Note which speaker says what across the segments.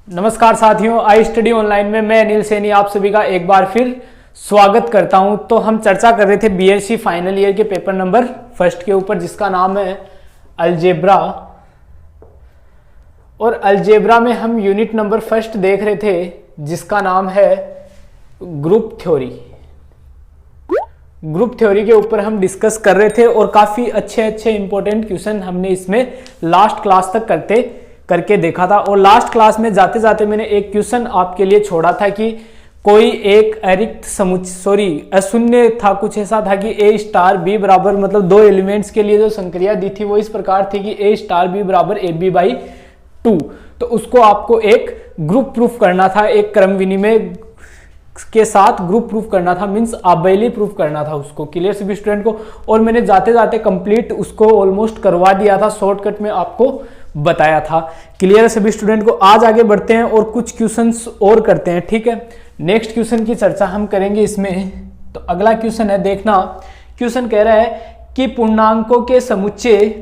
Speaker 1: नमस्कार साथियों, I study online में मैं अनिल सैनी आप सभी का एक बार फिर स्वागत करता हूं। तो हम चर्चा कर रहे थे बीएससी फाइनल ईयर के पेपर नंबर फर्स्ट के ऊपर, जिसका नाम है अलजेब्रा। और अलजेब्रा में हम यूनिट नंबर फर्स्ट देख रहे थे, जिसका नाम है ग्रुप थ्योरी। ग्रुप थ्योरी के ऊपर हम डिस्कस कर रहे थे और काफ़ी अच्छे इंपॉर्टेंट क्वेश्चन हमने इसमें लास्ट क्लास तक करके देखा था। और लास्ट क्लास में जाते जाते मैंने एक क्वेश्चन आपके लिए छोड़ा था कि कोई एक अशून्य था, कुछ ऐसा था कि ए स्टार बी बराबर, मतलब दो एलिमेंट्स के लिए जो संक्रिया दी थी वो इस प्रकार थी कि ए स्टार बी बराबर ए बी बाई 2। तो उसको आपको एक ग्रुप प्रूफ करना था, एक क्रम विनिमय के साथ ग्रुप प्रूफ करना था, मींस आबेली प्रूफ करना था उसको। क्लियर सभी स्टूडेंट को? और मैंने जाते जाते कंप्लीट उसको ऑलमोस्ट करवा दिया था, शॉर्टकट में आपको बताया था। क्लियर सभी स्टूडेंट को? आज आगे बढ़ते हैं और कुछ क्वेश्चंस और करते हैं, ठीक है। नेक्स्ट क्वेश्चन की चर्चा हम करेंगे इसमें। तो अगला क्वेश्चन है, देखना। क्वेश्चन कह रहा है कि पूर्णांकों के समुच्चय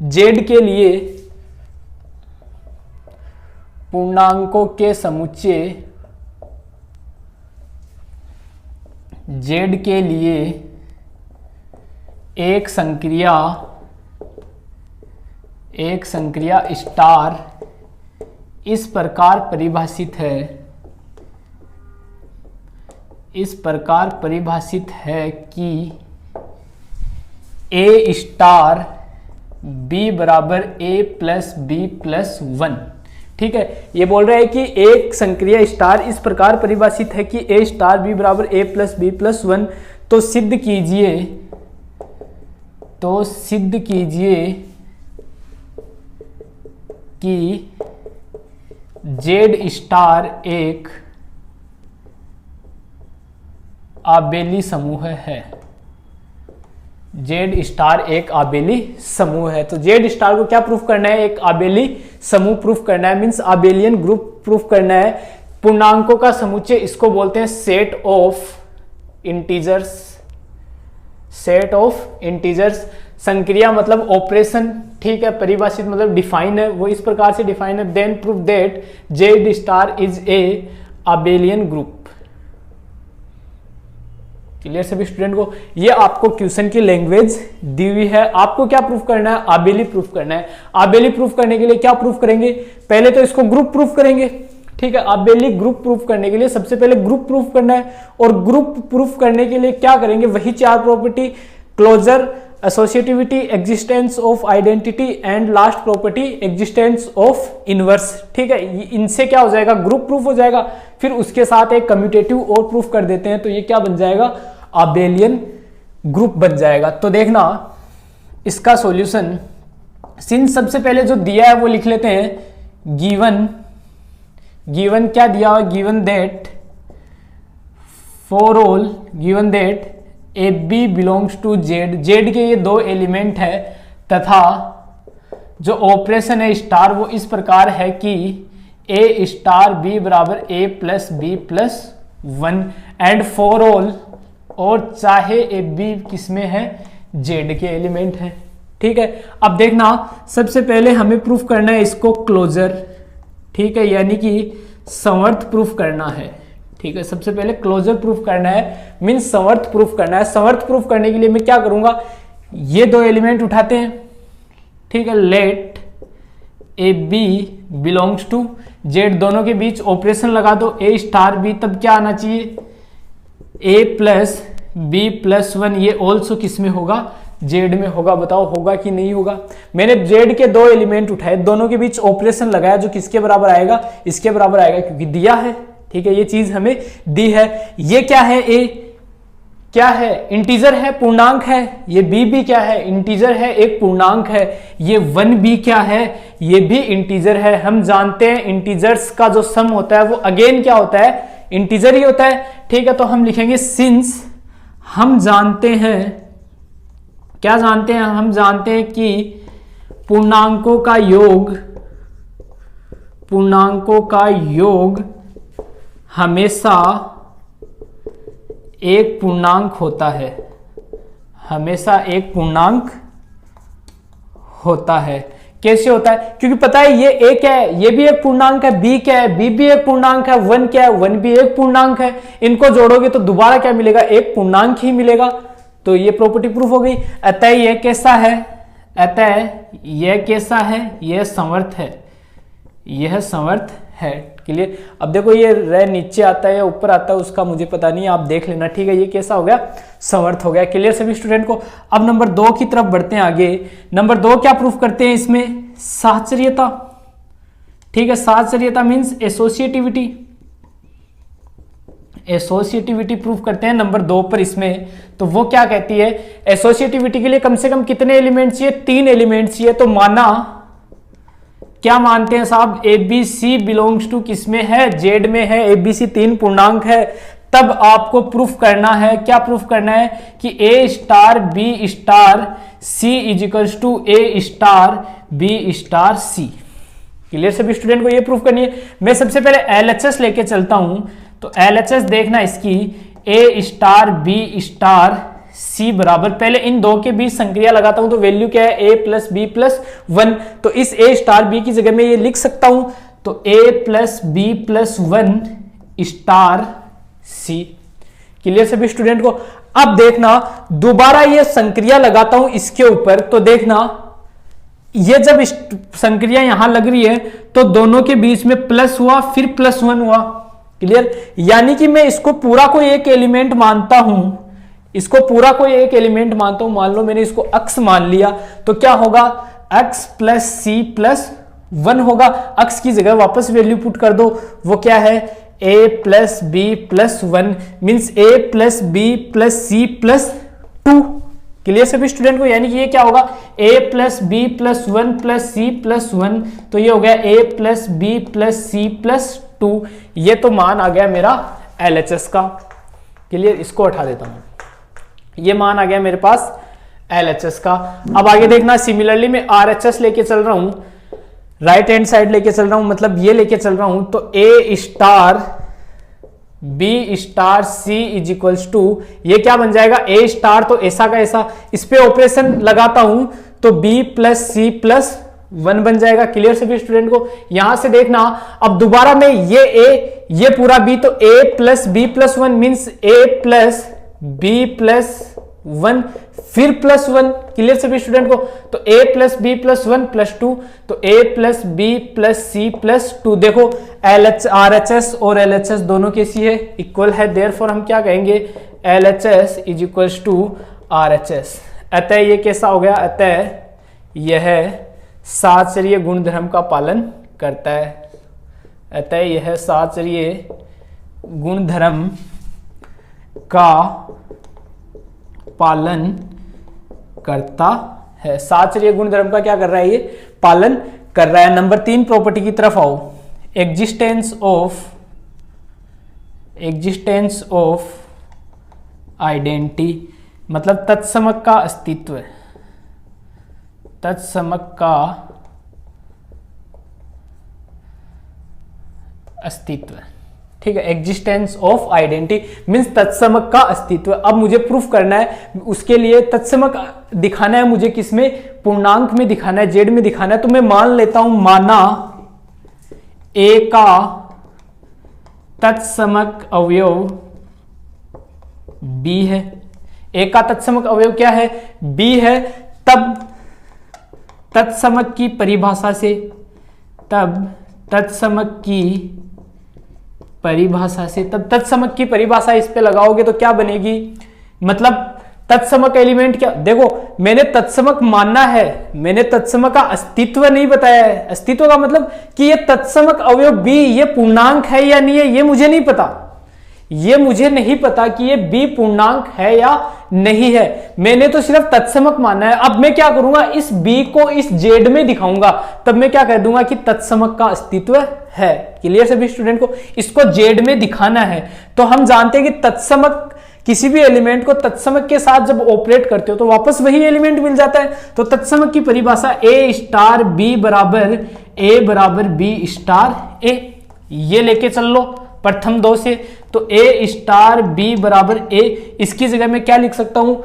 Speaker 1: जेड के लिए, पूर्णांकों के समुच्चय जेड के लिए एक संक्रिया स्टार इस प्रकार परिभाषित है कि ए स्टार बी बराबर ए प्लस बी प्लस 1। ठीक है, ये बोल रहा है कि एक संक्रिया स्टार इस प्रकार परिभाषित है कि ए स्टार बी बराबर ए प्लस बी प्लस 1। तो सिद्ध कीजिए कि जेड स्टार एक आबेली समूह है। जेड स्टार एक आबेली समूह है। तो जेड स्टार को क्या प्रूफ करना है? एक आबेली समूह प्रूफ करना है, मींस आबेलियन ग्रुप प्रूफ करना है। पूर्णांकों का समुच्चय, इसको बोलते हैं सेट ऑफ इंटीजर्स। संक्रिया मतलब ऑपरेशन, ठीक है। परिभाषित मतलब डिफाइन है, वो इस प्रकार से डिफाइन है। Then proof that Z star is a abelian group. Clear सभी स्टूडेंट को? ये आपको क्वेश्चन की लैंग्वेज दी हुई है। आपको क्या प्रूफ करना है? आबेली प्रूफ करना है। आबेली प्रूफ करने के लिए क्या प्रूफ करेंगे? पहले तो इसको ग्रुप प्रूफ करेंगे, ठीक है। आबेली ग्रुप प्रूफ करने के लिए सबसे पहले ग्रुप प्रूफ करना है। और ग्रुप प्रूफ करने के लिए क्या करेंगे? वही चार property, closure, associativity, existence of identity and last property existence of inverse. ठीक है, इनसे क्या हो जाएगा? ग्रुप प्रूफ हो जाएगा। फिर उसके साथ एक कम्यूटेटिव और प्रूफ कर देते हैं, तो ये क्या बन जाएगा? आबेलियन ग्रुप बन जाएगा। तो देखना इसका सॉल्यूशन, सिंस सबसे पहले जो दिया है वो लिख लेते हैं। गिवन क्या दिया हुआ? Given that for all, given that a B belongs to Z. Z के ये दो एलिमेंट है, तथा जो ऑपरेशन है स्टार वो इस प्रकार है कि ए स्टार बी बराबर a plus B plus 1 and for all, और चाहे ए बी किसमें है? जेड के एलिमेंट है। ठीक है, अब देखना सबसे पहले हमें प्रूफ करना है इसको क्लोजर, ठीक है, यानी कि समर्थ प्रूफ करना है। ठीक है, सबसे पहले क्लोजर प्रूफ करना है, मीन्स समर्थ प्रूफ करना है। समर्थ प्रूफ करने के लिए मैं क्या करूंगा? ये दो एलिमेंट उठाते हैं, ठीक है। Let a B belongs to Z, दोनों के बीच ऑपरेशन लगा दो, ए स्टार बी, तब क्या आना चाहिए? ए प्लस बी प्लस 1। ये ऑल्सो किस में होगा? जेड में होगा। बताओ होगा कि नहीं होगा? मैंने जेड के दो एलिमेंट उठाए, दोनों के बीच ऑपरेशन लगाया, जो किसके बराबर आएगा? इसके बराबर आएगा, क्योंकि दिया है। ठीक है, ये चीज हमें दी है। ये क्या है? ए क्या है? इंटीजर है, पूर्णांक है। ये बी भी क्या है? इंटीजर है, एक पूर्णांक है। ये 1 भी क्या है? ये भी इंटीजर है। हम जानते हैं इंटीजर्स का जो सम होता है वो अगेन क्या होता है? इंटीजर ही होता है। ठीक है, तो हम लिखेंगे सिंस हम जानते हैं, क्या जानते हैं? हम जानते हैं कि पूर्णांकों का योग हमेशा एक पूर्णांक होता है। कैसे होता है? क्योंकि पता है ये ए क्या है, ये भी एक पूर्णांक है, बी क्या है, बी भी एक पूर्णांक है, 1 क्या है, 1 भी एक पूर्णांक है। इनको जोड़ोगे तो दोबारा क्या मिलेगा? एक पूर्णांक ही मिलेगा। तो ये प्रॉपर्टी प्रूफ हो गई। अतः ये कैसा है? अतः यह कैसा है? यह समर्थ है, यह समर्थ है। क्लियर? अब देखो ये र नीचे आता है या ऊपर आता है उसका मुझे पता नहीं, आप देख लेना। ठीक है, ये कैसा हो गया? समर्थ हो गया। क्लियर सभी स्टूडेंट को? अब नंबर 2 की तरफ बढ़ते हैं आगे। नंबर 2 क्या प्रूफ करते हैं इसमें? साहचर्यता। ठीक है, साहचर्यता मीन्स एसोसिएटिविटी, एसोसिएटिविटी प्रूफ करते हैं नंबर 2 पर इसमें। तो वो क्या कहती है? एसोसिएटिविटी के लिए कम से कम कितने एलिमेंट चाहिए? 3 एलिमेंट चाहिए। तो माना क्या मानते हैं साहब? A b c belongs to किसमें है? जेड में है। ए बी सी 3 पूर्णांक है। तब आपको प्रूफ करना है, क्या प्रूफ करना है? कि a star b star c is equals to a star b star c. Clear सभी स्टूडेंट को? ये प्रूफ करनी है। मैं सबसे पहले एलएचएस लेके चलता हूं। तो एलएचएस देखना इसकी, ए स्टार बी स्टार सी बराबर, पहले इन दो के बीच संक्रिया लगाता हूं तो वैल्यू क्या है? A plus B plus 1। तो इस ए स्टार बी की जगह में ये लिख सकता हूं, तो ए plus B plus 1 star c. Clear सभी स्टूडेंट को? अब देखना दोबारा ये संक्रिया लगाता हूं इसके ऊपर, तो देखना ये जब संक्रिया यहां लग रही है तो दोनों के बीच में प्लस हुआ, फिर प्लस 1 हुआ। क्लियर? यानी कि मैं इसको पूरा कोई एक एलिमेंट मानता हूं, इसको पूरा कोई एक एलिमेंट मानता हूं। मान लो मैंने इसको अक्स मान लिया, तो क्या होगा? अक्स प्लस सी प्लस 1 होगा। अक्स की जगह वापस वैल्यू पुट कर दो, वो क्या है? A plus B plus 1 means a plus B plus c plus 2। Clear सभी स्टूडेंट को? यानी कि ये क्या होगा? A plus B plus 1 plus c plus 1, तो ये हो गया a plus B plus c plus 2। ये तो मान आ गया मेरा एलएचएस का। क्लियर? इसको हटा देता हूं, ये मान आ गया मेरे पास एलएचएस का। अब आगे देखना, सिमिलरली मैं आरएचएस लेके चल रहा हूं, राइट हैंड साइड लेके चल रहा हूं, मतलब ये लेके चल रहा हूं। तो a star b star c is equals to, ये क्या बन जाएगा? ए स्टार तो ऐसा का ऐसा, इस पे ऑपरेशन लगाता हूं तो बी प्लस सी प्लस 1 बन जाएगा। क्लियर सभी स्टूडेंट को? यहां से देखना, अब दोबारा में ये ए, ये पूरा बी, तो ए plus B plus 1 means a plus B plus 1 फिर प्लस 1। क्लियर सभी स्टूडेंट को? तो a plus B plus 1 plus 2, तो a plus B plus c plus 2। देखो RHS और LHS दोनों कैसी है? इक्वल है। देयरफॉर हम क्या कहेंगे? LHS is equals to RHS। अतः ये कैसा हो गया? अतः यह साहचर्य गुणधर्म का पालन करता है। अतः यह साहचर्य गुणधर्म का पालन करता है। साहचर्य गुणधर्म का क्या कर रहा है? ये पालन कर रहा है। नंबर 3 प्रॉपर्टी की तरफ आओ। एग्जिस्टेंस ऑफ आइडेंटिटी, मतलब तत्समक का अस्तित्व, तत्समक का अस्तित्व। ठीक है, एग्जिस्टेंस ऑफ आइडेंटिटी मीन्स तत्समक का अस्तित्व। अब मुझे प्रूफ करना है, उसके लिए तत्समक दिखाना है मुझे, किसमें? पूर्णांक में दिखाना है, जेड में दिखाना है। तो मैं मान लेता हूं, माना ए का तत्समक अवयव बी है। ए का तत्समक अवयव क्या है? बी है। तब तत्समक की परिभाषा से, तब तत्समक की परिभाषा से, तब तत्समक की परिभाषा इस पे लगाओगे तो क्या बनेगी? मतलब तत्समक एलिमेंट क्या? देखो मैंने तत्समक मानना है, मैंने तत्समक का अस्तित्व नहीं बताया है। अस्तित्व का मतलब कि ये तत्समक अवयव बी ये पूर्णांक है या नहीं है, ये मुझे नहीं पता। ये मुझे नहीं पता कि ये बी पूर्णांक है या नहीं है, मैंने तो सिर्फ तत्समक मानना है। अब मैं क्या करूंगा? इस बी को इस जेड में दिखाऊंगा, तब मैं क्या कह दूंगा कि तत्समक का अस्तित्व है। क्लियर सभी स्टूडेंट को? इसको जेड में दिखाना है। तो हम जानते हैं कि तत्समक, किसी भी एलिमेंट को तत्समक के साथ जब ऑपरेट करते हो तो वापस वही एलिमेंट मिल जाता है। तो तत्समक की परिभाषा ए स्टार बी बराबर बी स्टार ए, ये लेके चल लो प्रथम 2 से। तो ए स्टार बी बराबर ए, इसकी जगह में क्या लिख सकता हूं?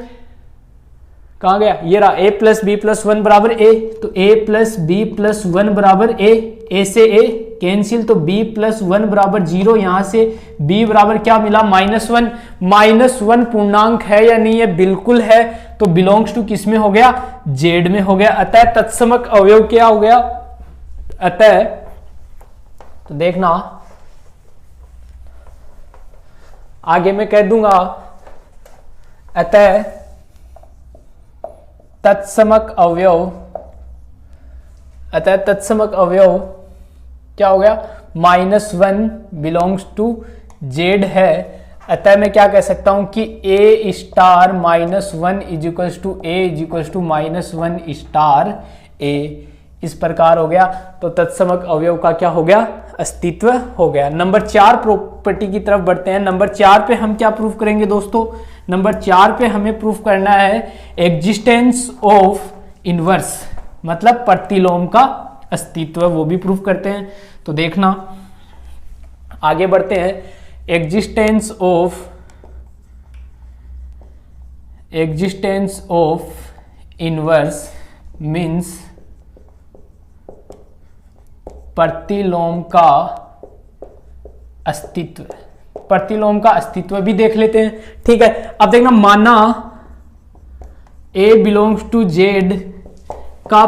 Speaker 1: कहाँ गया, ये रहा, a plus B plus one बराबर a, तो a plus B plus one बराबर a से a कैंसिल, तो b प्लस वन बराबर 0, यहां से b बराबर क्या मिला, -1। -1 पूर्णांक है या नहीं है, बिल्कुल है, तो बिलोंग्स टू किस में हो गया, z में हो गया। अतः तत्समक अवयव क्या हो गया, अतः तो देखना आगे मैं कह दूंगा, अतः तत्समक अवयव, अतः तत्समक अवयव क्या हो गया, -1 बिलोंग्स टू z है। अतः मैं क्या कह सकता हूं कि a star -1 is equals to a is equals to -1 star a, इस प्रकार हो गया। तो तत्समक अवयव का क्या हो गया, अस्तित्व हो गया। नंबर 4 प्रॉपर्टी की तरफ बढ़ते हैं। नंबर 4 पे हम क्या प्रूफ करेंगे दोस्तों, नंबर 4 पे हमें प्रूफ करना है एग्जिस्टेंस ऑफ इनवर्स, मतलब प्रतिलोम का अस्तित्व, वो भी प्रूफ करते हैं। तो देखना आगे बढ़ते हैं, एग्जिस्टेंस ऑफ इनवर्स मीन्स प्रतिलोम का अस्तित्व, प्रतिलोम का अस्तित्व भी देख लेते हैं। ठीक है, अब देखना, माना a बिलोंग्स टू z का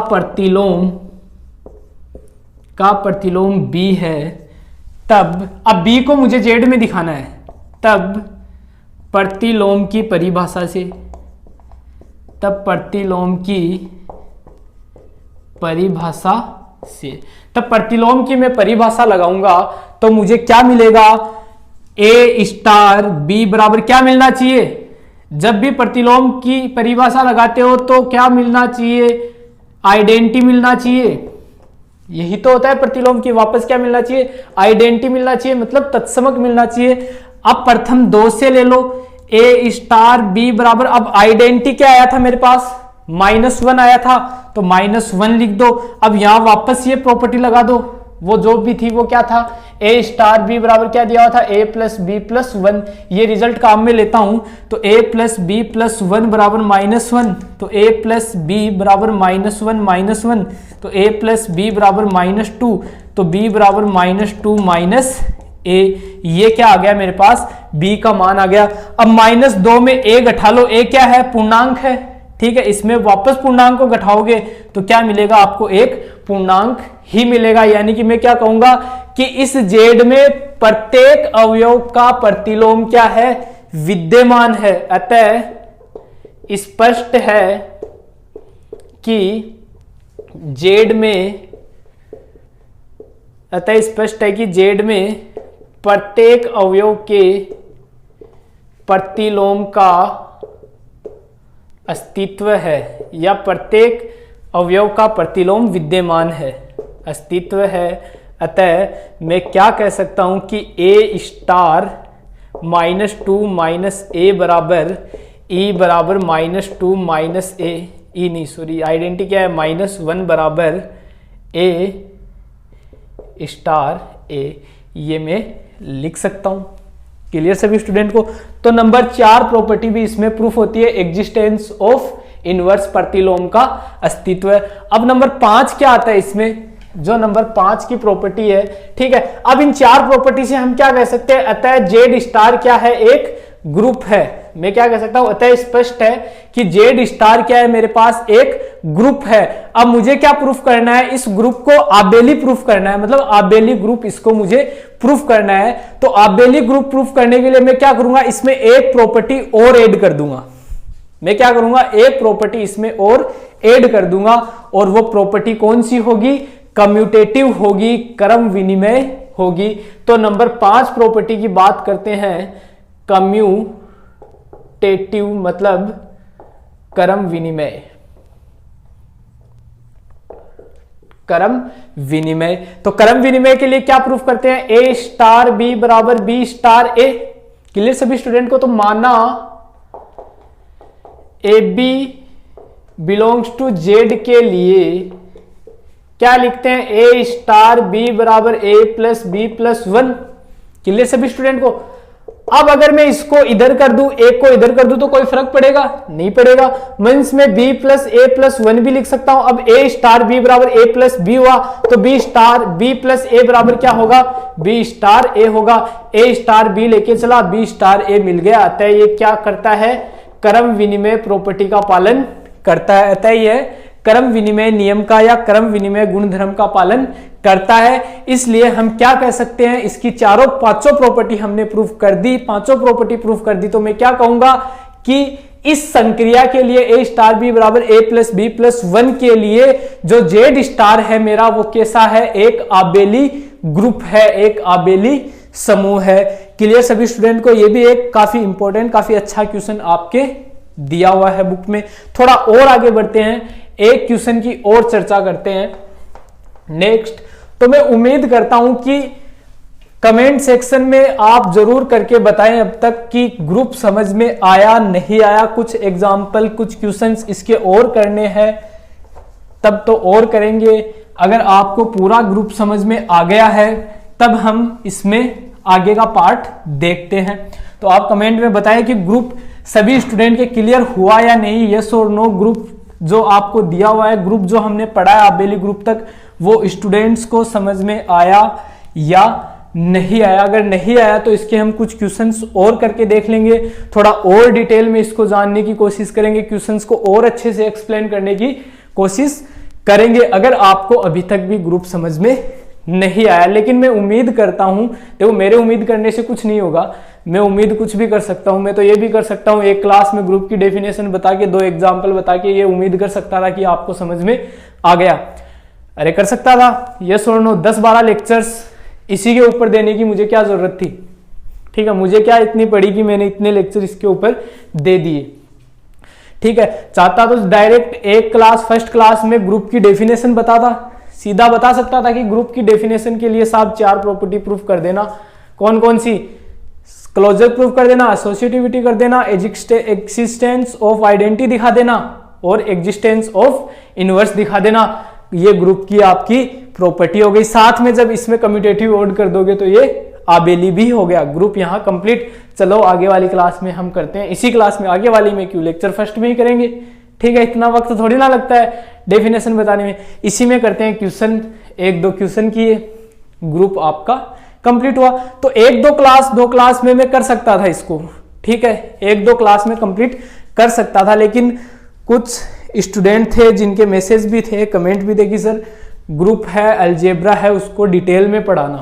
Speaker 1: प्रतिलोम b है, तब अब b को मुझे z में दिखाना है, तब प्रतिलोम की परिभाषा से, तब प्रतिलोम की मैं परिभाषा लगाऊंगा तो मुझे क्या मिलेगा, a स्टार b बराबर क्या मिलना चाहिए, जब भी प्रतिलोम की परिभाषा लगाते हो तो क्या मिलना चाहिए, आइडेंटिटी मिलना चाहिए, यही तो होता है प्रतिलोम की, वापस क्या मिलना चाहिए, आइडेंटिटी मिलना चाहिए, मतलब तत्समक मिलना चाहिए। अब प्रथम 2 से ले लो, a स्टार b बराबर, अब आइडेंटिटी क्या आया था मेरे पास, -1 आया था, तो -1 लिख दो। अब यहां वापस ये प्रॉपर्टी लगा दो, वो जो भी थी वो क्या था, a स्टार b बराबर क्या दिया हुआ था, a प्लस बी प्लस 1, ये रिजल्ट काम में लेता हूं, तो a प्लस बी प्लस 1 बराबर -1, तो a प्लस बी बराबर -1, तो a प्लस बी बराबर -2, तो b बराबर -2 a, ये क्या आ गया मेरे पास, b का मान आ गया। अब -2 में a घटा लो, a क्या है, पूर्णांक है, ठीक है, इसमें वापस पूर्णांक को घटाओगे तो क्या मिलेगा, आपको एक पूर्णांक ही मिलेगा। यानी कि मैं क्या कहूंगा कि इस z में प्रत्येक अवयव का प्रतिलोम क्या है, विद्यमान है। अतः स्पष्ट है कि z में प्रत्येक अवयव के प्रतिलोम का अस्तित्व है, या प्रत्येक अवयव का प्रतिलोम विद्यमान है, अस्तित्व है। अतः मैं क्या कह सकता हूं कि a स्टार -2 a बराबर e बराबर -2 a, e नहीं सॉरी, आइडेंटिटी क्या है, -1 बराबर a स्टार a, ये मैं लिख सकता हूं। क्लियर सभी स्टूडेंट को। तो नंबर 4 प्रॉपर्टी भी इसमें प्रूफ होती है, एग्जिस्टेंस ऑफ इनवर्स प्रतिलोम का अस्तित्व। अब नंबर 5 क्या आता है इसमें, जो नंबर 5 की प्रॉपर्टी है, ठीक है। अब इन 4 प्रॉपर्टी से हम क्या कह सकते हैं, अतः जेड स्टार क्या है, एक ग्रुप है। मैं क्या कह सकता हूं, अतः स्पष्ट है कि जेड स्टार क्या है, मेरे पास एक ग्रुप है। अब मुझे क्या प्रूफ करना है, इस ग्रुप को आबेली प्रूफ करना है, मतलब आबेली ग्रुप इसको मुझे प्रूफ करना है। तो आबेली ग्रुप प्रूफ करने के लिए मैं क्या करूंगा, इसमें एक प्रॉपर्टी और ऐड कर दूंगा। मैं क्या करूंगा, एक प्रॉपर्टी इसमें और ऐड कर दूंगा, और वो प्रॉपर्टी कौन सी होगी, कम्यूटेटिव होगी, क्रम विनिमय होगी। तो नंबर 5 प्रॉपर्टी की बात करते हैं, कम्यूटेटिव मतलब क्रम विनिमय, क्रम विनिमय। तो क्रम विनिमय के लिए क्या प्रूफ करते हैं, ए स्टार बी बराबर बी स्टार ए। क्लियर सभी स्टूडेंट को। तो माना a B belongs to Z के लिए क्या लिखते हैं, ए स्टार बी बराबर a plus B plus 1। Clear सभी स्टूडेंट को। अब अगर मैं इसको इधर कर दूं, एक को इधर कर दूं, तो कोई फर्क पड़ेगा? नहीं पड़ेगा। मींस में b प्लस ए प्लस 1 भी लिख सकता हूं। अब a स्टार b बराबर a प्लस बी हुआ, तो b स्टार b प्लस ए बराबर क्या होगा? b स्टार a होगा। a स्टार b लेके चला, b स्टार a मिल गया। अतः ये क्या करता है? क्रम विनिमय प्रॉपर्टी का पालन करता है। अतः यह क्रम विनिमय नियम का या क्रम विनिमय गुणधर्म का पालन करता है। इसलिए हम क्या कह सकते हैं, इसकी पांचों प्रॉपर्टी हमने प्रूफ कर दी। पांचों प्रॉपर्टी प्रूफ कर दी तो मैं क्या कहूंगा कि इस संक्रिया के लिए a स्टार b बराबर a प्लस बी प्लस 1 के लिए जो z स्टार है मेरा, वो कैसा है? एक आबेली ग्रुप है, एक आबेली समूह है। क्लियर सभी स्टूडेंट को? ये भी एक काफी इंपॉर्टेंट, काफी अच्छा क्वेश्चन आपके दिया हुआ है बुक में। थोड़ा और आगे बढ़ते हैं, एक क्वेश्चन की और चर्चा करते हैं नेक्स्ट। तो मैं उम्मीद करता हूं कि कमेंट सेक्शन में आप जरूर करके बताएं अब तक कि ग्रुप समझ में आया नहीं आया। कुछ एग्जाम्पल, कुछ क्वेश्चंस इसके और करने हैं तब तो और करेंगे। अगर आपको पूरा ग्रुप समझ में आ गया है तब हम इसमें आगे का पार्ट देखते हैं। तो आप कमेंट में बताएं कि ग्रुप सभी स्टूडेंट के क्लियर हुआ या नहीं, यस और नो। ग्रुप जो आपको दिया हुआ है, ग्रुप जो हमने पढ़ा है आबेली ग्रुप तक, वो स्टूडेंट्स को समझ में आया या नहीं आया। अगर नहीं आया तो इसके हम कुछ क्वेश्चंस और करके देख लेंगे, थोड़ा और डिटेल में इसको जानने की कोशिश करेंगे, क्वेश्चंस को और अच्छे से एक्सप्लेन करने की कोशिश करेंगे अगर आपको अभी तक भी ग्रुप समझ में नहीं आया। लेकिन मैं उम्मीद करता हूं, देखो मेरे उम्मीद करने से कुछ नहीं होगा, मैं उम्मीद कुछ भी कर सकता हूं। मैं तो ये भी कर सकता हूं, एक क्लास में ग्रुप की डेफिनेशन बता के, 2 एग्जाम्पल बता के ये उम्मीद कर सकता था कि आपको समझ में आ गया। अरे कर सकता था, यस और नो। 10-12 लेक्चर्स इसी के ऊपर देने की मुझे क्या जरूरत थी? ठीक है, मुझे क्या इतनी पड़ी कि मैंने इतने लेक्चर इसके ऊपर दे दिए। ठीक है, चाहता तो डायरेक्ट एक क्लास, फर्स्ट क्लास में ग्रुप की डेफिनेशन बताता, सीधा बता सकता था कि ग्रुप की डेफिनेशन के लिए साहब 4 प्रॉपर्टी प्रूफ कर देना। कौन कौन सी? क्लोजर प्रूफ कर देना, एसोसिएटिविटी कर देना, एक्सिस्टेंस ऑफ आइडेंटिटी दिखा देना और एग्जिस्टेंस ऑफ इनवर्स दिखा देना। ये ग्रुप की आपकी प्रॉपर्टी हो गई। साथ में जब इसमें कम्यूटेटिव वर्ड कर दोगे तो ये आबेली भी हो गया। ग्रुप यहाँ कंप्लीट। चलो आगे वाली क्लास में हम करते हैं, इसी क्लास में, आगे वाली में क्यों, लेक्चर फर्स्ट में ही करेंगे। ठीक है, इतना वक्त थोड़ी ना लगता है डेफिनेशन बताने में। इसी में करते हैं क्वेश्चन, 1-2 क्वेश्चन किए, ग्रुप आपका कंप्लीट हुआ। तो 1-2 क्लास में मैं कर सकता था इसको। ठीक है, 1-2 क्लास में कंप्लीट कर सकता था, लेकिन कुछ स्टूडेंट थे जिनके मैसेज भी थे, कमेंट भी थे कि सर ग्रुप है, अलजेब्रा है, उसको डिटेल में पढ़ाना।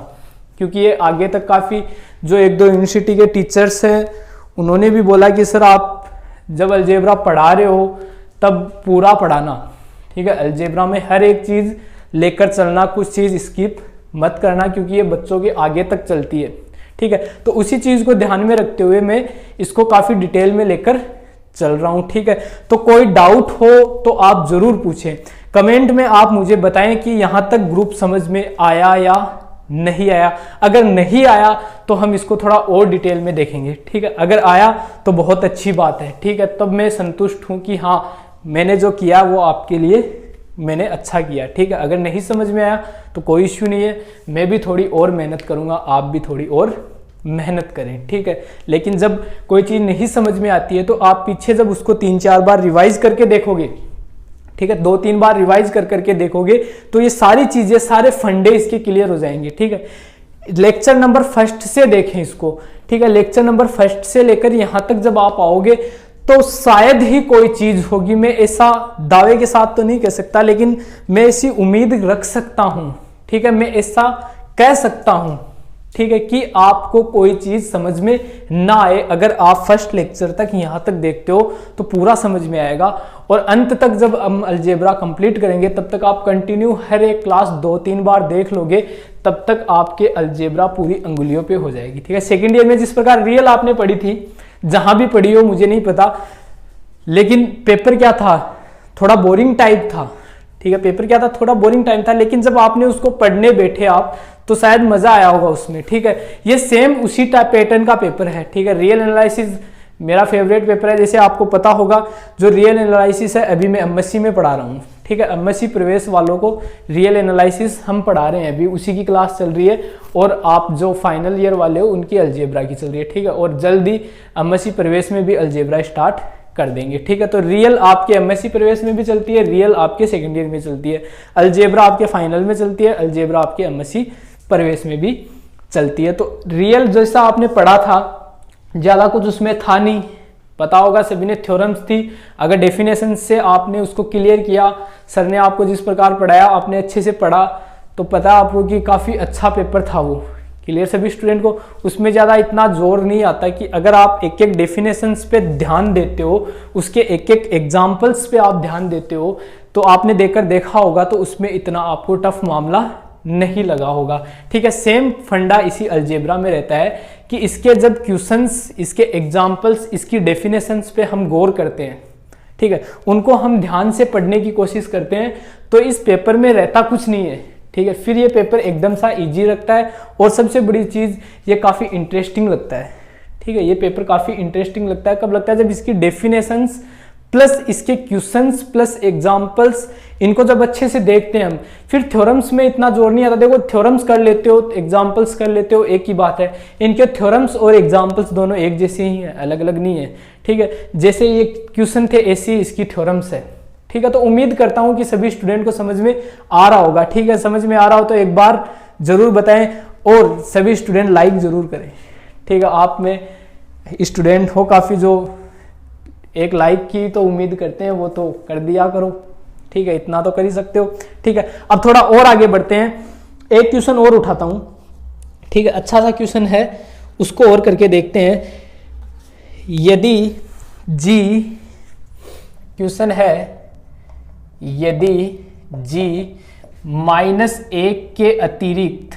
Speaker 1: क्योंकि ये आगे तक काफ़ी जो 1-2 यूनिवर्सिटी के टीचर्स हैं उन्होंने भी बोला कि सर आप जब अलजेब्रा पढ़ा रहे हो तब पूरा पढ़ाना। ठीक है, अलजेब्रा में हर एक चीज़ लेकर चलना, कुछ चीज़ स्किप मत करना, क्योंकि ये बच्चों के आगे तक चलती है। ठीक है, तो उसी चीज़ को ध्यान में रखते हुए मैं इसको काफ़ी डिटेल में लेकर चल रहा हूँ। ठीक है, तो कोई डाउट हो तो आप जरूर पूछें, कमेंट में आप मुझे बताएं कि यहाँ तक ग्रुप समझ में आया या नहीं आया। अगर नहीं आया तो हम इसको थोड़ा और डिटेल में देखेंगे। ठीक है, अगर आया तो बहुत अच्छी बात है। ठीक है, तब मैं संतुष्ट हूँ कि हाँ मैंने जो किया वो आपके लिए मैंने अच्छा किया। ठीक है, अगर नहीं समझ में आया तो कोई इश्यू नहीं है, मैं भी थोड़ी और मेहनत करूँगा, आप भी थोड़ी और मेहनत करें। ठीक है, लेकिन जब कोई चीज़ नहीं समझ में आती है तो आप पीछे जब उसको 3-4 बार रिवाइज करके देखोगे, ठीक है, 2-3 बार रिवाइज करके देखोगे तो ये सारी चीजें, सारे फंडे इसके क्लियर हो जाएंगे। ठीक है, लेक्चर नंबर 1 से देखें इसको। ठीक है, लेक्चर नंबर 1 से लेकर यहाँ तक जब आप आओगे तो शायद ही कोई चीज होगी, मैं ऐसा दावे के साथ तो नहीं कह सकता, लेकिन मैं ऐसी उम्मीद रख सकता हूँ। ठीक है, मैं ऐसा कह सकता हूँ, ठीक है, कि आपको कोई चीज समझ में ना आए। अगर आप फर्स्ट लेक्चर तक यहाँ तक देखते हो तो पूरा समझ में आएगा, और अंत तक जब हम अलजेब्रा कंप्लीट करेंगे तब तक आप कंटिन्यू हर एक क्लास 2-3 बार देख लोगे, तब तक आपके अलजेब्रा पूरी अंगुलियों पे हो जाएगी। ठीक है, सेकेंड ईयर में जिस प्रकार रियल आपने पढ़ी थी, जहां भी पढ़ी हो मुझे नहीं पता, लेकिन पेपर क्या था, थोड़ा बोरिंग टाइप था। ठीक है, पेपर क्या था, थोड़ा बोरिंग टाइम था, लेकिन जब आपने उसको पढ़ने बैठे आप तो शायद मजा आया होगा उसमें। ठीक है, ये सेम उसी टाइप पैटर्न का पेपर है। ठीक है, रियल एनालिसिस मेरा फेवरेट पेपर है, जैसे आपको पता होगा जो रियल एनालिसिस है अभी मैं एमएससी में पढ़ा रहा हूँ। ठीक है। एमएससी प्रवेश वालों को रियल एनालिसिस हम पढ़ा रहे हैं, अभी उसी की क्लास चल रही है, और आप जो फाइनल ईयर वाले हो उनकी अलजेब्रा की चल रही है, ठीक है। और जल्दी एमएससी प्रवेश में भी अलजेब्रा स्टार्ट कर देंगे, ठीक है। तो रियल आपके एमएससी प्रवेश में भी चलती है, रियल आपके सेकेंड ईयर में चलती है, अलजेब्रा आपके फाइनल में चलती है, अलजेब्रा आपके एमएससी प्रवेश में भी चलती है। तो रियल जैसा आपने पढ़ा था, ज़्यादा कुछ उसमें था नहीं, पता होगा सभी ने, थ्योरम्स थी। अगर डेफिनेशन से आपने उसको क्लियर किया, सर ने आपको जिस प्रकार पढ़ाया आपने अच्छे से पढ़ा, तो पता आपको कि काफ़ी अच्छा पेपर था वो, क्लियर सभी स्टूडेंट को। उसमें ज़्यादा इतना जोर नहीं आता कि अगर आप एक एक डेफिनेशंस पे ध्यान देते हो, उसके एक एक एग्जाम्पल्स पे आप ध्यान देते हो, तो आपने देखा होगा तो उसमें इतना आपको टफ मामला नहीं लगा होगा, ठीक है। सेम फंडा इसी अलजेब्रा में रहता है कि इसके जब क्वेश्चंस, इसके एग्जाम्पल्स, इसकी डेफिनेशंस पे हम गौर करते हैं, ठीक है, उनको हम ध्यान से पढ़ने की कोशिश करते हैं, तो इस पेपर में रहता कुछ नहीं है, ठीक है। फिर ये पेपर एकदम सा इजी लगता है, और सबसे बड़ी चीज़ ये काफ़ी इंटरेस्टिंग लगता है, ठीक है। ये पेपर काफ़ी इंटरेस्टिंग लगता है, कब लगता है, जब इसकी डेफिनेशंस प्लस इसके क्वेश्चंस प्लस एग्जाम्पल्स, इनको जब अच्छे से देखते हैं हम। फिर थ्योरम्स में इतना जोर नहीं आता, देखो थ्योरम्स कर लेते हो, एग्जाम्पल्स कर लेते हो, एक ही बात है। इनके थ्योरम्स और एग्जाम्पल्स दोनों एक जैसे ही हैं, अलग अलग नहीं है, ठीक है। जैसे ये क्वेश्चन थे ऐसे इसकी थ्योरम्स है, ठीक है। तो उम्मीद करता हूं कि सभी स्टूडेंट को समझ में आ रहा होगा, ठीक है। समझ में आ रहा हो तो एक बार जरूर बताएं, और सभी स्टूडेंट लाइक जरूर करें, ठीक है। आप में स्टूडेंट हो काफ़ी जो एक लाइक की तो उम्मीद करते हैं, वो तो कर दिया करो, ठीक है, इतना तो कर ही सकते हो, ठीक है। अब थोड़ा और आगे बढ़ते हैं, एक क्वेश्चन और उठाता हूं, ठीक है, अच्छा सा क्वेश्चन है, उसको और करके देखते हैं। यदि जी, क्वेश्चन है, यदि जी -1 के अतिरिक्त,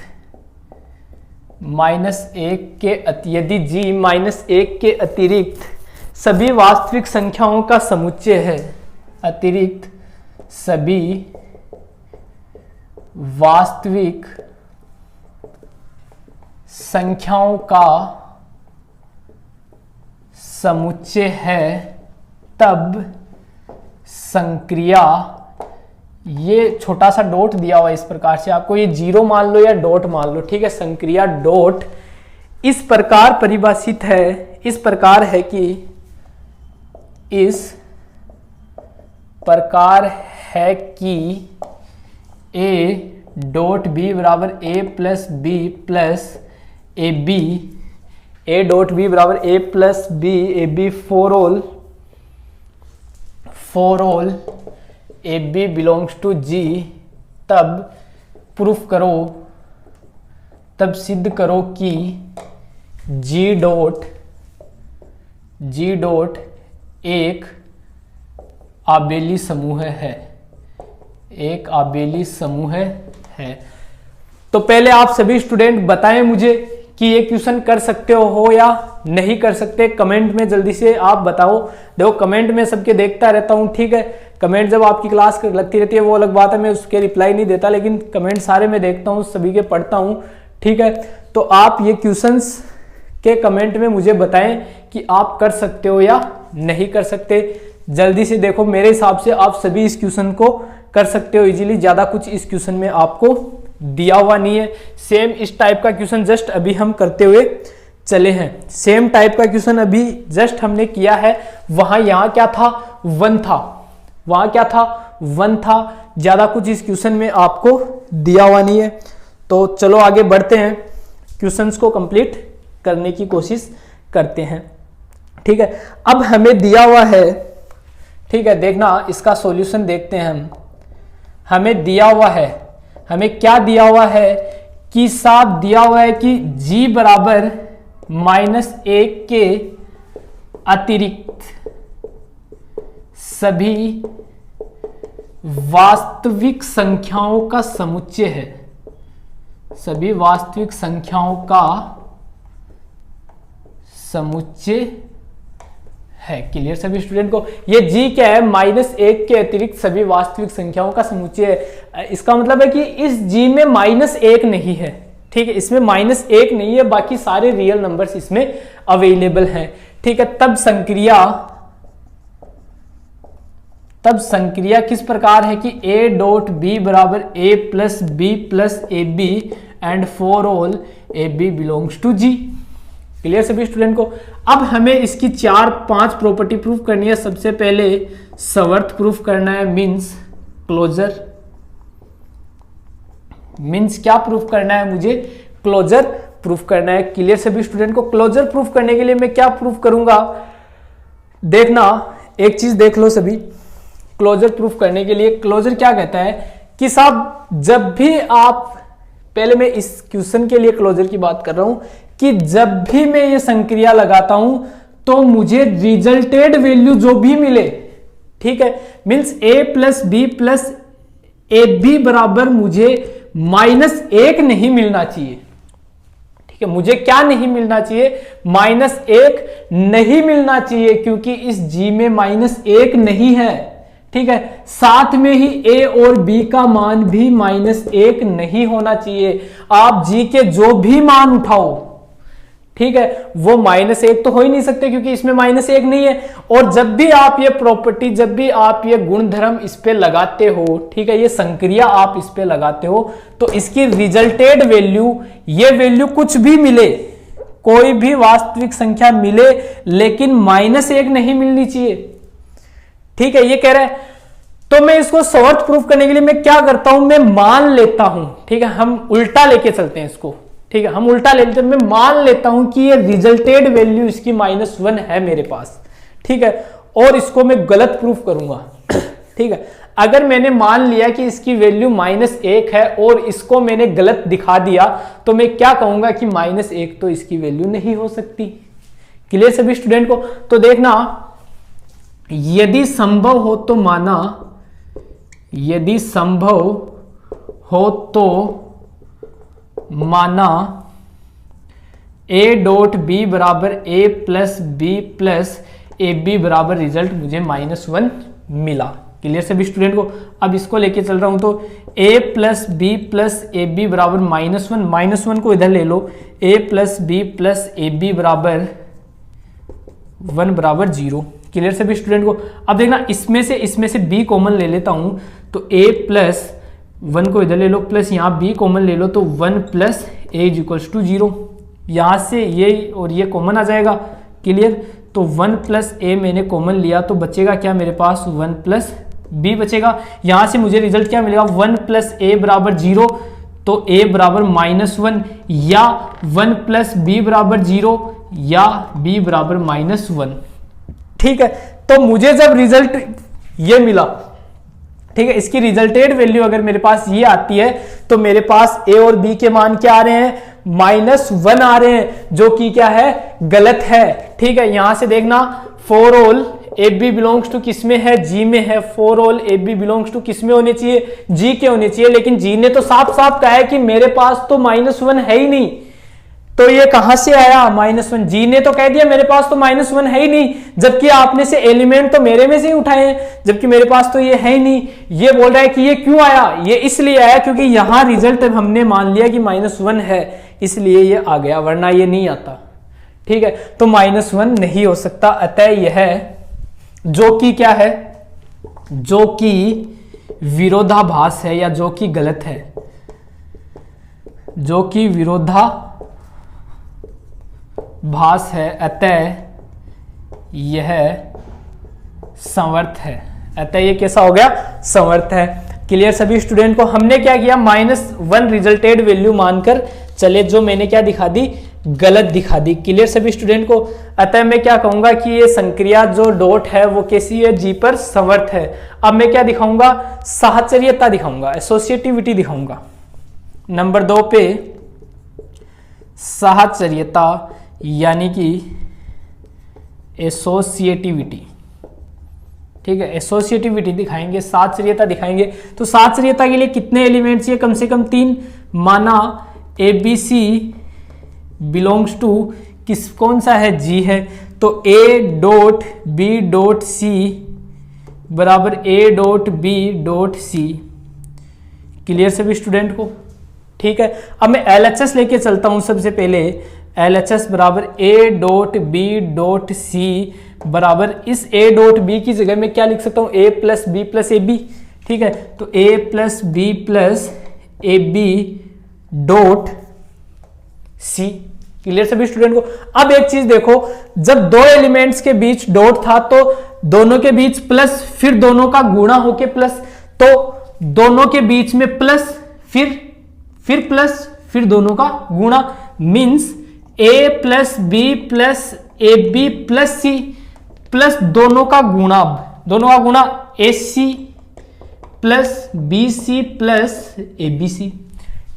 Speaker 1: यदि जी -1 के अतिरिक्त सभी वास्तविक संख्याओं का समुच्चय है, अतिरिक्त सभी वास्तविक संख्याओं का समुच्चय है, तब संक्रिया, ये छोटा सा डॉट दिया हुआ है इस प्रकार से, आपको ये जीरो मान लो या डॉट मान लो, ठीक है। संक्रिया डॉट इस प्रकार परिभाषित है, इस प्रकार है कि, इस प्रकार है कि a डॉट बी बराबर a plus B plus A b, a dot B बराबर a plus B a b for all A B belongs to G, तब प्रूफ करो, तब सिद्ध करो कि जी डॉट एक आबेली समूह है, एक आबेली समूह है। तो पहले आप सभी स्टूडेंट बताएं मुझे कि ये क्वेश्चन कर सकते हो या नहीं कर सकते, कमेंट में जल्दी से आप बताओ। देखो कमेंट में सबके देखता रहता हूँ, ठीक है। कमेंट जब आपकी क्लास लगती रहती है वो अलग बात है, मैं उसके रिप्लाई नहीं देता, लेकिन कमेंट सारे मैं देखता हूँ, सभी के पढ़ता हूँ, ठीक है। तो आप ये क्वेश्चंस के कमेंट में मुझे बताएं कि आप कर सकते हो या नहीं कर सकते। जल्दी से देखो, मेरे हिसाब से आप सभी इस क्वेश्चन को कर सकते हो इजीली, ज्यादा कुछ इस क्वेश्चन में आपको दिया हुआ नहीं है। सेम इस टाइप का क्वेश्चन जस्ट अभी हम करते हुए चले हैं, सेम टाइप का क्वेश्चन अभी जस्ट हमने किया है। वहां यहाँ क्या था, 1 था, वहां क्या था, 1 था, ज्यादा कुछ इस क्वेश्चन में आपको दिया हुआ नहीं है। तो चलो आगे बढ़ते हैं, क्वेश्चंस को कंप्लीट करने की कोशिश करते हैं, ठीक है। अब हमें दिया हुआ है, ठीक है, देखना इसका सॉल्यूशन देखते हैं हम। हमें दिया हुआ है, हमें क्या दिया हुआ है कि साफ दिया हुआ है कि g बराबर -1 के अतिरिक्त सभी वास्तविक संख्याओं का समुच्चय है, सभी वास्तविक संख्याओं का समुच्चय है। क्लियर सभी स्टूडेंट को, ये g क्या है, -1 के अतिरिक्त सभी वास्तविक संख्याओं का समुच्चय है। इसका मतलब है कि इस g में -1 नहीं है, ठीक है, इसमें -1 नहीं है, बाकी सारे रियल नंबर्स इसमें अवेलेबल हैं, ठीक है। तब संक्रिया तब संक्रिया किस प्रकार है कि a डॉट बी बराबर a plus B plus A b and for all A B belongs to G. Clear सभी स्टूडेंट को। अब हमें इसकी 4-5 प्रॉपर्टी प्रूफ करनी है। सबसे पहले समवर्त प्रूफ करना है, मीन्स क्लोजर। मीन्स क्या प्रूफ करना है मुझे? क्लोजर प्रूफ करना है। क्लियर सभी स्टूडेंट को। क्लोजर प्रूफ करने के लिए मैं क्या प्रूफ करूंगा, देखना एक चीज देख लो सभी। क्लोजर प्रूफ करने के लिए क्लोजर क्या कहता है कि साहब जब भी आप, पहले मैं इस क्वेश्चन के लिए क्लोजर की बात कर रहा हूं कि जब भी मैं ये संक्रिया लगाता हूं तो मुझे रिजल्टेड वैल्यू जो भी मिले, ठीक है, means a plus B plus A B बराबर मुझे -1 नहीं मिलना चाहिए। ठीक है, मुझे क्या नहीं मिलना चाहिए? -1 नहीं मिलना चाहिए, क्योंकि इस g में -1 नहीं है। ठीक है, साथ में ही a और b का मान भी -1 नहीं होना चाहिए। आप g के जो भी मान उठाओ, ठीक है, वो -1 तो हो ही नहीं सकते, क्योंकि इसमें -1 नहीं है। और जब भी आप ये प्रॉपर्टी, जब भी आप ये गुणधर्म इस पे लगाते हो, ठीक है, ये संक्रिया आप इस पे लगाते हो, तो इसकी रिजल्टेड वैल्यू, ये वैल्यू कुछ भी मिले, कोई भी वास्तविक संख्या मिले, लेकिन -1 नहीं मिलनी चाहिए। ठीक है, ये कह रहा है। तो मैं इसको समवर्त प्रूफ करने के लिए मैं क्या करता हूं, मैं मान लेता हूं। ठीक है, हम उल्टा लेके चलते हैं इसको। ठीक है, हम उल्टा ले लेते हैं। मैं मान लेता हूं कि ये रिजल्टेड वैल्यू इसकी -1 है मेरे पास। ठीक है, और इसको मैं गलत प्रूफ करूंगा। ठीक है, अगर मैंने मान लिया कि इसकी वैल्यू -1 है और इसको मैंने गलत दिखा दिया, तो मैं क्या कहूंगा कि -1 तो इसकी वैल्यू नहीं हो सकती। क्लियर सभी स्टूडेंट को। तो देखना, यदि संभव हो तो माना, यदि संभव हो तो माना a डॉट बी बराबर a plus B plus A B बराबर रिजल्ट मुझे -1 मिला। क्लियर सभी स्टूडेंट को। अब इसको लेके चल रहा हूं, तो a plus B plus A B बराबर -1 को इधर ले लो, a plus B plus A B बराबर 1 बराबर 0। क्लियर सभी स्टूडेंट को। अब देखना, इसमें से b कॉमन ले लेता हूं, तो a प्लस 1 को इधर ले लो, प्लस यहाँ b कॉमन ले लो, तो 1 plus a is equals to 0। यहाँ से ये और ये कॉमन आ जाएगा। क्लियर। तो 1 प्लस a मैंने कॉमन लिया, तो बचेगा क्या मेरे पास? 1 प्लस b बचेगा। यहाँ से मुझे रिजल्ट क्या मिलेगा? 1 प्लस a बराबर 0, तो a बराबर -1, या 1 प्लस b बराबर 0, या b बराबर -1। ठीक है, तो मुझे जब रिजल्ट ये मिला, ठीक है, इसकी रिजल्टेड वैल्यू अगर मेरे पास ये आती है, तो मेरे पास a और b के मान क्या आ रहे हैं? -1 आ रहे हैं, जो कि क्या है? गलत है। ठीक है, यहां से देखना, for all A B belongs to किस में है? g में है। For all A B belongs to किस में होने चाहिए? g के होने चाहिए। लेकिन g ने तो साफ साफ कहा है कि मेरे पास तो -1 है ही नहीं, तो ये कहां से आया -1? जी ने तो कह दिया मेरे पास तो -1 है ही नहीं, जबकि आपने से एलिमेंट तो मेरे में से ही उठाए हैं, जबकि मेरे पास तो ये है ही नहीं। ये बोल रहा है कि ये क्यों आया? ये इसलिए आया क्योंकि यहां रिजल्ट हमने मान लिया कि -1 है, इसलिए ये आ गया, वरना ये नहीं आता। ठीक है, तो -1 नहीं हो सकता। अतः यह जो कि क्या है? जो कि विरोधाभास है, या जो कि गलत है, जो कि विरोधाभास है, अतः यह समवर्त है। अतः ये कैसा हो गया? समवर्त है। क्लियर सभी स्टूडेंट को। हमने क्या किया? -1 रिजल्टेड वैल्यू मानकर चले, जो मैंने क्या दिखा दी? गलत दिखा दी। क्लियर सभी स्टूडेंट को। अतः मैं क्या कहूंगा कि ये संक्रिया जो डॉट है वो कैसी है? जी पर समवर्त है। अब मैं क्या दिखाऊंगा? साहचर्यता दिखाऊंगा, एसोसिएटिविटी दिखाऊंगा। नंबर 2 पे साहचर्यता यानी कि एसोसिएटिविटी। ठीक है, एसोसिएटिविटी दिखाएंगे, साहचर्यता दिखाएंगे। तो साहचर्यता के लिए कितने एलिमेंट्स चाहिए? कम से कम 3। माना ABC बिलोंग्स टू किस, कौन सा है? G है, तो A dot B dot C बराबर A dot B dot C। Clear सभी स्टूडेंट को। ठीक है, अब मैं LHS लेके चलता हूं। सबसे पहले LHS बराबर A dot B dot C बराबर इस A डॉट B की जगह में क्या लिख सकता हूँ, A plus B plus AB, ठीक है। तो A plus B plus AB dot C, clear सभी स्टूडेंट को। अब एक चीज देखो, जब दो एलिमेंट्स के बीच डॉट था तो दोनों के बीच प्लस, फिर दोनों का गुणा होके प्लस, तो दोनों के बीच में प्लस, फिर प्लस, फिर दोनों का गुणा, means A plus B plus AB plus C plus दोनों का गुणा, दोनों का गुणा AC plus BC plus ABC।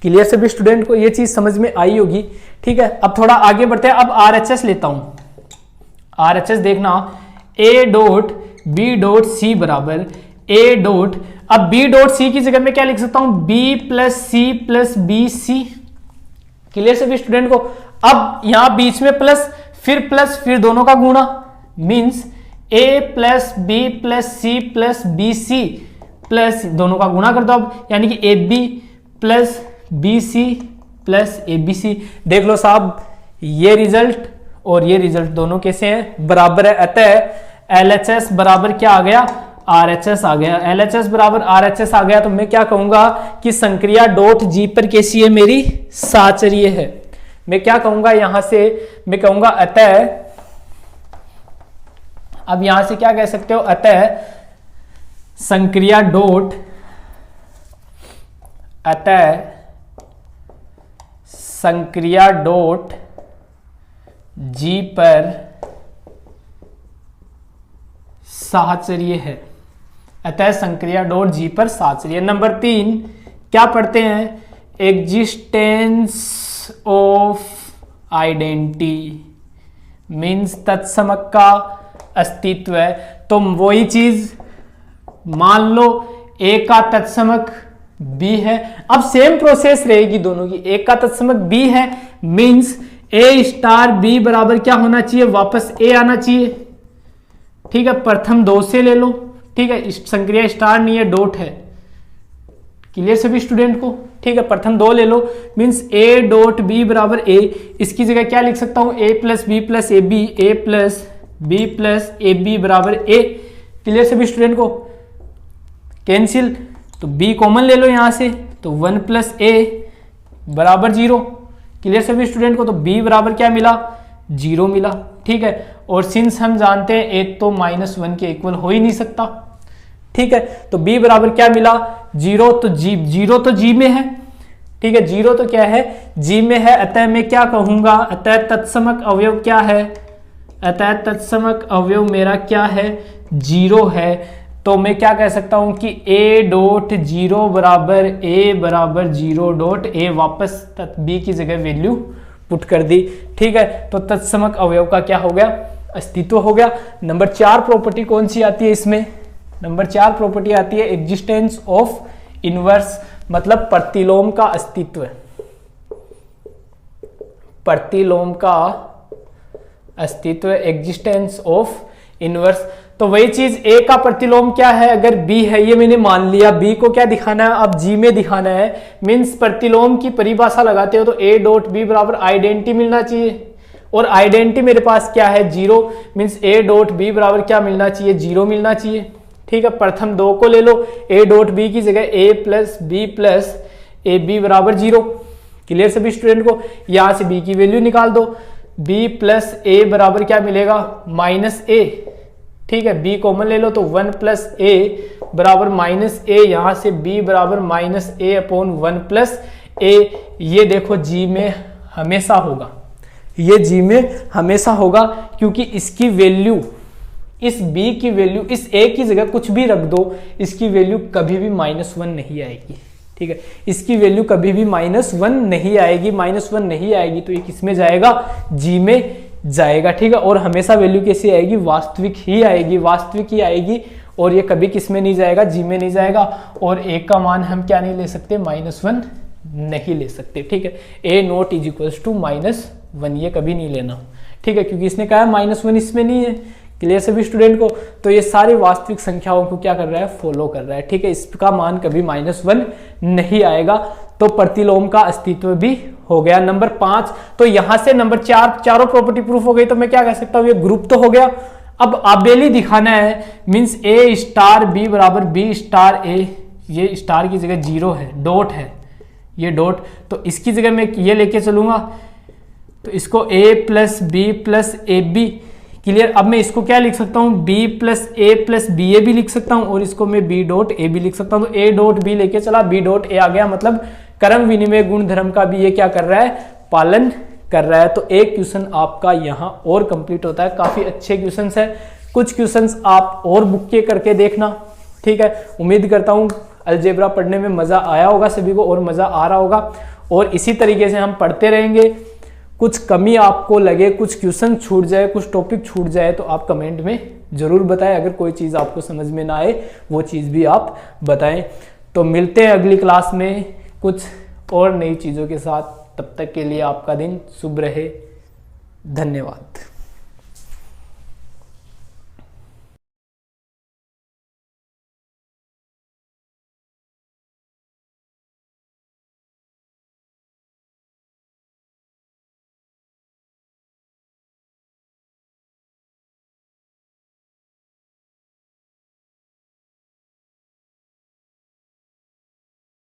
Speaker 1: Clear सभी स्टूडेंट को, ये चीज समझ में आई होगी, ठीक है। अब थोड़ा आगे बढ़ते हैं, अब RHS लेता हूं। RHS देखना, A dot B dot C बराबर A डॉट, अब B डॉट C की जगह में क्या लिख सकता हूं, B plus C plus BC। Clear सभी स्टूडेंट को। अब यहां बीच में प्लस, फिर दोनों का गुणा, means A plus B plus C plus BC plus दोनों का गुणा कर दो अब, यानी कि AB plus BC plus ABC। देख लो साहब, ये रिजल्ट और ये रिजल्ट दोनों कैसे हैं, बराबर है। अतः LHS बराबर क्या आ गया, RHS आ गया। LHS बराबर RHS आ गया, तो मैं क्या कहूंगा कि संक्रिया डॉट G पर कैसी है, मेरी साचर्य है। मैं क्या कहूंगा यहां से, मैं कहूंगा अतः, अब यहां से क्या कह सकते हो, अतः संक्रिया डॉट, अतः संक्रिया डॉट G पर साहचर्य है। अतः संक्रिया डॉट G पर साहचर्य। नंबर 3 क्या पढ़ते हैं, एग्जिस्टेंस ऑफ आइडेंटिटी, मीन्स तत्समक का अस्तित्व है। तो वही चीज मान लो A का तत्समक B है, अब सेम प्रोसेस रहेगी दोनों की। A का तत्समक B है, मींस A स्टार B बराबर क्या होना चाहिए, वापस A आना चाहिए, ठीक है। प्रथम 2 से ले लो, ठीक है, संक्रिया स्टार नहीं है, डॉट है। क्लियर सभी स्टूडेंट को, ठीक है। प्रथम 2 ले लो, मींस A डॉट B बराबर A, इसकी जगह क्या लिख सकता हूं, A plus B plus AB, A plus B plus AB बराबर A। क्लियर सभी स्टूडेंट को, कैंसिल, तो B कॉमन ले लो यहां से, तो 1 प्लस A बराबर 0। क्लियर सभी स्टूडेंट को, तो B बराबर क्या मिला, 0 मिला, ठीक है। और सिंस हम जानते हैं A तो -1 के इक्वल हो ही नहीं सकता, ठीक है। तो B बराबर क्या मिला, 0, तो G तो G में है, ठीक है, 0 तो क्या है, G में है। अतः मैं क्या कहूंगा, अतः तत्समक अवयव क्या है, अतः तत्समक अवयव मेरा क्या है, 0 है। तो मैं क्या कह सकता हूं कि A डॉट 0 बराबर A बराबर 0 डॉट A, वापस B की जगह वैल्यू पुट कर दी, ठीक है। तो तत्समक अवयव का क्या हो गया, अस्तित्व हो गया। नंबर 4 प्रॉपर्टी कौन सी आती है इसमें, नंबर 4 प्रॉपर्टी आती है एग्जिस्टेंस ऑफ इनवर्स, मतलब प्रतिलोम का अस्तित्व, प्रतिलोम का अस्तित्व, एग्जिस्टेंस ऑफ इनवर्स। तो वही चीज A का प्रतिलोम क्या है, अगर B है, ये मैंने मान लिया, B को क्या दिखाना है, अब G में दिखाना है, मींस प्रतिलोम की परिभाषा लगाते हो तो A डॉट B बराबर आइडेंटिटी मिलना चाहिए, और आइडेंटिटी मेरे पास क्या है, 0, मींस A डॉट B बराबर क्या मिलना चाहिए, 0 मिलना चाहिए, ठीक है। प्रथम 2 को ले लो, A डॉट B की जगह A plus B plus AB बराबर 0। क्लियर सभी स्टूडेंट को, यहां से B की वैल्यू निकाल दो, B प्लस A बराबर क्या मिलेगा, -A, ठीक है। B कॉमन ले लो, तो 1 प्लस A बराबर -A, यहां से B बराबर -A अपॉन 1 प्लस A। ये देखो G में हमेशा होगा, ये G में हमेशा होगा, क्योंकि इसकी वैल्यू, इस B की वैल्यू, इस A की जगह कुछ भी रख दो, इसकी वैल्यू कभी भी -1 नहीं आएगी, ठीक है। इसकी वैल्यू कभी भी -1 नहीं आएगी, -1 नहीं आएगी, तो ये किसमें जाएगा, G में जाएगा, ठीक है। और हमेशा वैल्यू कैसी आएगी, वास्तविक ही आएगी, वास्तविक ही आएगी, और ये कभी किस में नहीं जाएगा, G में नहीं जाएगा। और A का मान हम क्या नहीं ले सकते, -1 नहीं ले सकते, ठीक है। A not is equals to -1, ये कभी नहीं लेना, ठीक है, क्योंकि इसने कहा -1 इसमें नहीं है। क्लियर सभी स्टूडेंट को, तो ये सारी वास्तविक संख्याओं को क्या कर रहा है, फॉलो कर रहा है, ठीक है। इसका मान कभी -1 नहीं आएगा। तो प्रतिलोम का अस्तित्व भी हो गया। नंबर 5, तो यहां से नंबर 4, चारों प्रॉपर्टी प्रूफ हो गई, तो मैं क्या कह सकता हूं, ये ग्रुप तो हो गया। अब आबेली दिखाना है, मींस ए स्टार बी बराबर बी स्टार ए, ये स्टार की जगह 0 है, डॉट है, ये डॉट, तो इसकी जगह मैं ये लेके चलूंगा, तो इसको a plus B plus A B, clear. अब मैं इसको क्या लिख सकता हूँ, b plus A plus B A भी लिख सकता हूँ, और इसको मैं b डॉट ए भी लिख सकता हूँ। तो a डॉट बी लेके चला, b डॉट ए आ गया, मतलब क्रम विनिमय गुण धर्म का भी ये क्या कर रहा है, पालन कर रहा है। तो एक क्वेश्चन आपका यहाँ और कंप्लीट होता है। काफी अच्छे क्वेश्चन है, कुछ क्वेश्चन आप और बुक के करके देखना, ठीक है। उम्मीद करता हूँ अलजेब्रा पढ़ने में मजा आया होगा सभी को, और मजा आ रहा होगा, और इसी तरीके से हम पढ़ते रहेंगे। कुछ कमी आपको लगे, कुछ क्वेश्चन छूट जाए, कुछ टॉपिक छूट जाए, तो आप कमेंट में जरूर बताएं। अगर कोई चीज़ आपको समझ में ना आए, वो चीज़ भी आप बताएं। तो मिलते हैं अगली क्लास में कुछ और नई चीज़ों के साथ। तब तक के लिए आपका दिन शुभ रहे। धन्यवाद।